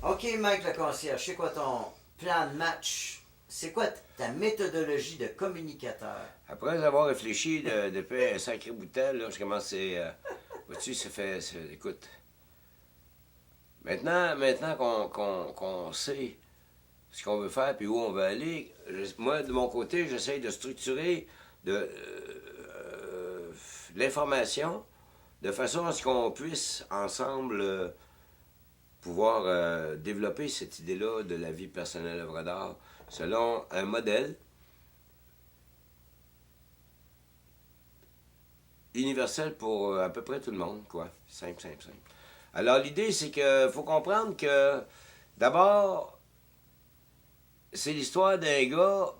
OK, Mike le concierge, c'est quoi ton plan de match? C'est quoi ta méthodologie de communicateur? Après avoir réfléchi depuis un sacré bout de temps, là, je commence à... vois-tu, écoute, maintenant qu'on sait ce qu'on veut faire puis où on veut aller, moi, de mon côté, j'essaie de structurer l'information de façon à ce qu'on puisse ensemble pouvoir développer cette idée-là de la vie personnelle œuvre d'art selon un modèle universel pour à peu près tout le monde, quoi. Simple, simple, simple. Alors l'idée, c'est que faut comprendre que d'abord, c'est l'histoire d'un gars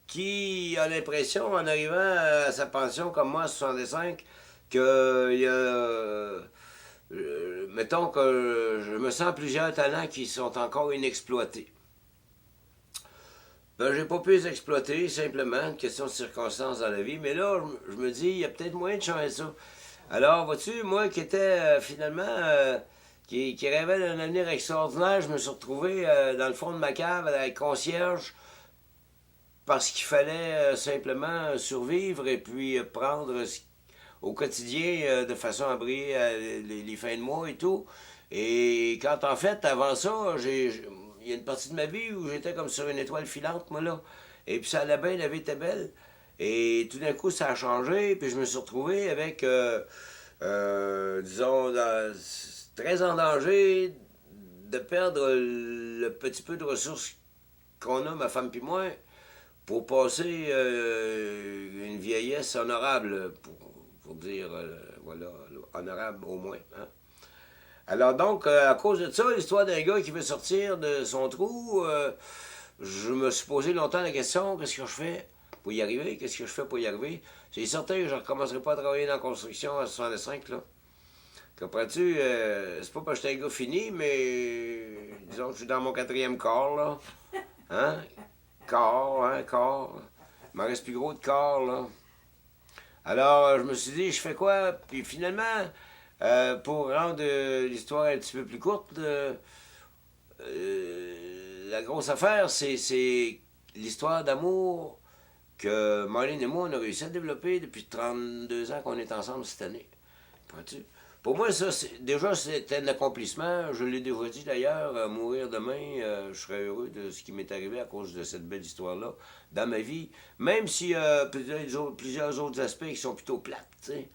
qui a l'impression, en arrivant à sa pension comme moi à 65, que mettons que je me sens plusieurs talents qui sont encore inexploités. Ben, j'ai pas pu les exploiter, simplement, une question de circonstances dans la vie, mais là, je me dis, il y a peut-être moyen de changer ça. Alors, vois-tu, moi qui étais finalement, qui rêvait d'un avenir extraordinaire, je me suis retrouvé dans le fond de ma cave avec concierge parce qu'il fallait simplement survivre et puis prendre au quotidien de façon à briller les fins de mois et tout. Et quand en fait, avant ça, il y a une partie de ma vie où j'étais comme sur une étoile filante, moi là. Et puis ça allait bien, la vie était belle. Et tout d'un coup, ça a changé, puis je me suis retrouvé avec, disons, très en danger de perdre le petit peu de ressources qu'on a, ma femme puis moi, pour passer une vieillesse honorable, pour dire, voilà, honorable au moins. Hein? Alors donc, à cause de ça, l'histoire d'un gars qui veut sortir de son trou, je me suis posé longtemps la question, qu'est-ce que je fais pour y arriver? Qu'est-ce que je fais pour y arriver? C'est certain que je ne recommencerai pas à travailler dans la construction à 65, là. Comprends-tu? C'est pas parce que j'étais un gars fini, mais disons que je suis dans mon quatrième corps, là. Hein? Corps, hein, corps. Il m'en reste plus gros de corps, là. Alors, je me suis dit, je fais quoi? Puis finalement, pour rendre l'histoire un petit peu plus courte, la grosse affaire, c'est l'histoire d'amour que Marlene et moi, on a réussi à développer depuis 32 ans qu'on est ensemble cette année. Comprends-tu? Pour moi, ça, déjà, c'était un accomplissement. Je l'ai déjà dit d'ailleurs, mourir demain, je serais heureux de ce qui m'est arrivé à cause de cette belle histoire-là dans ma vie. Même s'il y a plusieurs autres aspects qui sont plutôt plates, tu sais.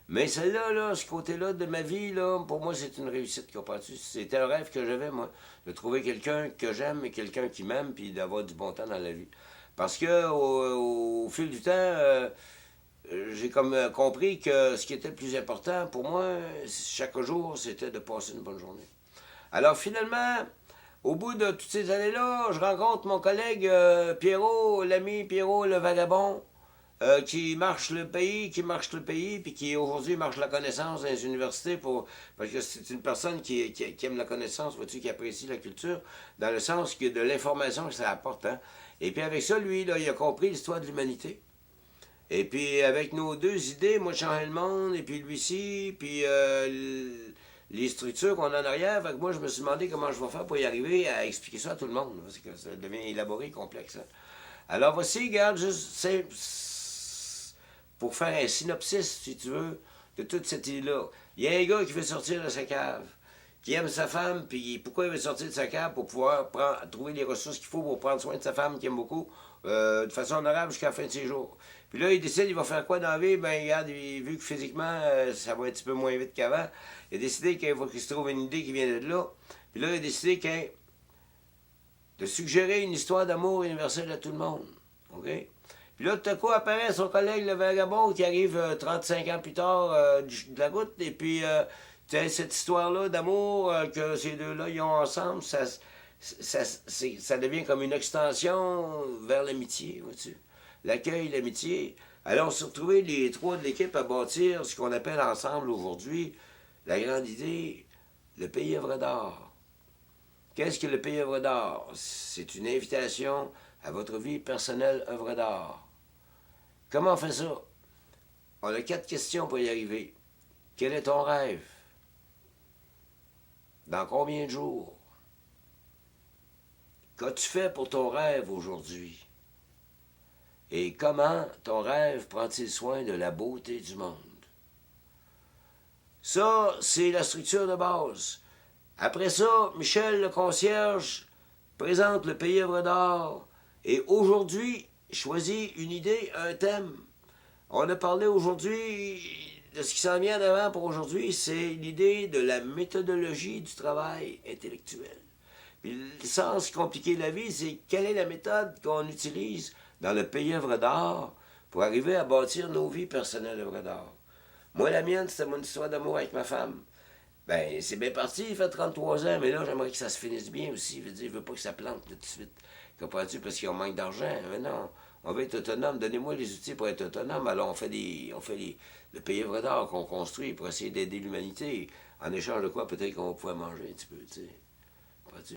Mais celle-là, là, ce côté-là de ma vie, là, pour moi, c'est une réussite, comprends-tu? C'était un rêve que j'avais, moi, de trouver quelqu'un que j'aime et quelqu'un qui m'aime, puis d'avoir du bon temps dans la vie. Parce que au fil du temps, j'ai comme compris que ce qui était le plus important pour moi, chaque jour, c'était de passer une bonne journée. Alors finalement, au bout de toutes ces années-là, je rencontre mon collègue Pierrot, l'ami Pierrot le vagabond, qui marche le pays, puis qui aujourd'hui marche la connaissance dans les universités parce que c'est une personne qui aime la connaissance, vois-tu, qui apprécie la culture, dans le sens que de l'information que ça apporte. Hein. Et puis avec ça, lui, là, il a compris l'histoire de l'humanité. Et puis avec nos deux idées, moi je changeais le monde, et puis lui-ci, puis les structures qu'on a en arrière, fait que moi je me suis demandé comment je vais faire pour y arriver à expliquer ça à tout le monde, parce que ça devient élaboré et complexe. Hein. Alors voici, regarde, juste pour faire un synopsis, si tu veux, de toute cette idée-là. Il y a un gars qui veut sortir de sa cave, qui aime sa femme, puis pourquoi il veut sortir de sa cave? Pour pouvoir trouver les ressources qu'il faut pour prendre soin de sa femme qu'il aime beaucoup, de façon honorable jusqu'à la fin de ses jours. Puis là, il décide, il va faire quoi dans la vie? Ben, regarde, vu que physiquement, ça va un petit peu moins vite qu'avant, il a décidé qu'il faut qu'il se trouve une idée qui vient de là. Puis là, il a décidé de suggérer une histoire d'amour universelle à tout le monde. OK? Puis là, tout à coup, apparaît son collègue, le vagabond, qui arrive 35 ans plus tard de la route, et puis cette histoire-là d'amour que ces deux-là, ils ont ensemble, ça devient comme une extension vers l'amitié, vois-tu? L'accueil, l'amitié. Alors, on s'est retrouvés les trois de l'équipe à bâtir ce qu'on appelle ensemble aujourd'hui la grande idée, le pays œuvre d'art. Qu'est-ce que le pays œuvre d'art? C'est une invitation à votre vie personnelle œuvre d'art. Comment on fait ça? On a 4 questions pour y arriver. Quel est ton rêve? Dans combien de jours? Qu'as-tu fait pour ton rêve aujourd'hui? Et comment ton rêve prend-il soin de la beauté du monde? Ça, c'est la structure de base. Après ça, Michel, le concierge, présente le pays œuvre d'art et aujourd'hui, choisit une idée, un thème. On a parlé aujourd'hui de ce qui s'en vient d'avant pour aujourd'hui, c'est l'idée de la méthodologie du travail intellectuel. Puis le sens compliqué de la vie, c'est quelle est la méthode qu'on utilise dans le pays œuvre d'art pour arriver à bâtir nos vies personnelles œuvre d'art. Moi, la mienne, c'était mon histoire d'amour avec ma femme. Ben, c'est bien parti, il fait 33 ans, mais là, j'aimerais que ça se finisse bien aussi. Je veux pas que ça plante tout de suite. Comprends-tu? Parce qu'on manque d'argent. Mais non, on veut être autonome. Donnez-moi les outils pour être autonome. Alors, le pays œuvre d'art qu'on construit pour essayer d'aider l'humanité. En échange de quoi, peut-être qu'on va pouvoir manger un petit peu, tu sais.